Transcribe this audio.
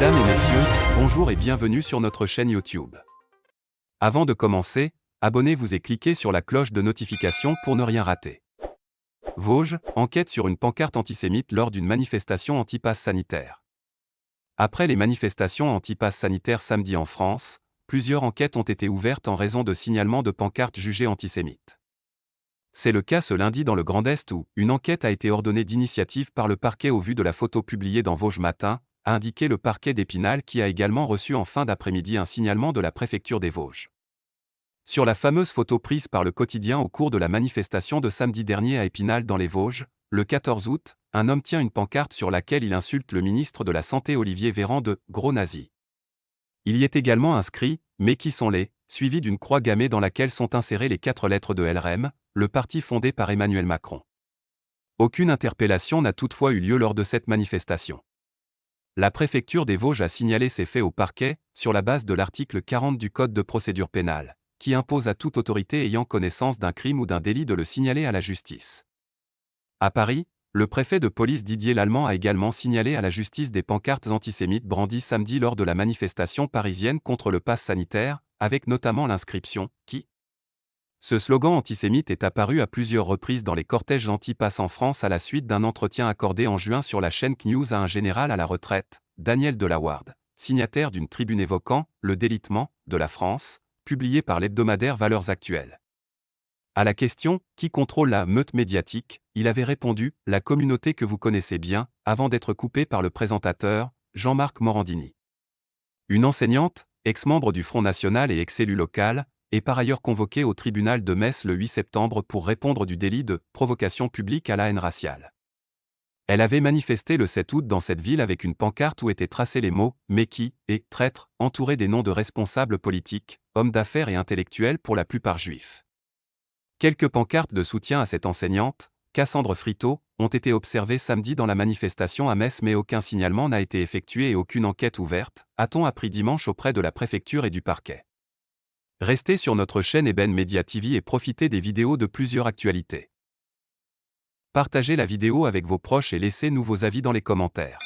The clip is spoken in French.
Mesdames et messieurs, bonjour et bienvenue sur notre chaîne YouTube. Avant de commencer, abonnez-vous et cliquez sur la cloche de notification pour ne rien rater. Vosges, enquête sur une pancarte antisémite lors d'une manifestation anti-pass sanitaire. Après les manifestations anti-pass sanitaire samedi en France, plusieurs enquêtes ont été ouvertes en raison de signalements de pancartes jugées antisémites. C'est le cas ce lundi dans le Grand Est où une enquête a été ordonnée d'initiative par le parquet au vu de la photo publiée dans Vosges Matin, a indiqué le parquet d'Épinal qui a également reçu en fin d'après-midi un signalement de la préfecture des Vosges. Sur la fameuse photo prise par le quotidien au cours de la manifestation de samedi dernier à Épinal dans les Vosges, le 14 août, un homme tient une pancarte sur laquelle il insulte le ministre de la Santé Olivier Véran de « gros nazi ». Il y est également inscrit « mais qui sont les », suivi d'une croix gammée dans laquelle sont insérées les 4 lettres de LREM, le parti fondé par Emmanuel Macron. Aucune interpellation n'a toutefois eu lieu lors de cette manifestation. La préfecture des Vosges a signalé ces faits au parquet, sur la base de l'article 40 du Code de procédure pénale, qui impose à toute autorité ayant connaissance d'un crime ou d'un délit de le signaler à la justice. À Paris, le préfet de police Didier Lallement a également signalé à la justice des pancartes antisémites brandies samedi lors de la manifestation parisienne contre le pass sanitaire, avec notamment l'inscription « Qui ». Ce slogan antisémite est apparu à plusieurs reprises dans les cortèges anti-pass en France à la suite d'un entretien accordé en juin sur la chaîne CNews à un général à la retraite, Daniel Delaware, signataire d'une tribune évoquant « le délitement » de la France, publiée par l'hebdomadaire Valeurs Actuelles. À la question « Qui contrôle la meute médiatique ?», il avait répondu « La communauté que vous connaissez bien », avant d'être coupé par le présentateur, Jean-Marc Morandini. Une enseignante, ex-membre du Front National et ex-élue locale, est par ailleurs convoquée au tribunal de Metz le 8 septembre pour répondre du délit de provocation publique à la haine raciale. Elle avait manifesté le 7 août dans cette ville avec une pancarte où étaient tracés les mots « mais qui » et « traître », entourés des noms de responsables politiques, hommes d'affaires et intellectuels pour la plupart juifs. Quelques pancartes de soutien à cette enseignante, Cassandre Friteau, ont été observées samedi dans la manifestation à Metz mais aucun signalement n'a été effectué et aucune enquête ouverte, a-t-on appris dimanche auprès de la préfecture et du parquet. Restez sur notre chaîne Eben Media TV et profitez des vidéos de plusieurs actualités. Partagez la vidéo avec vos proches et laissez-nous vos avis dans les commentaires.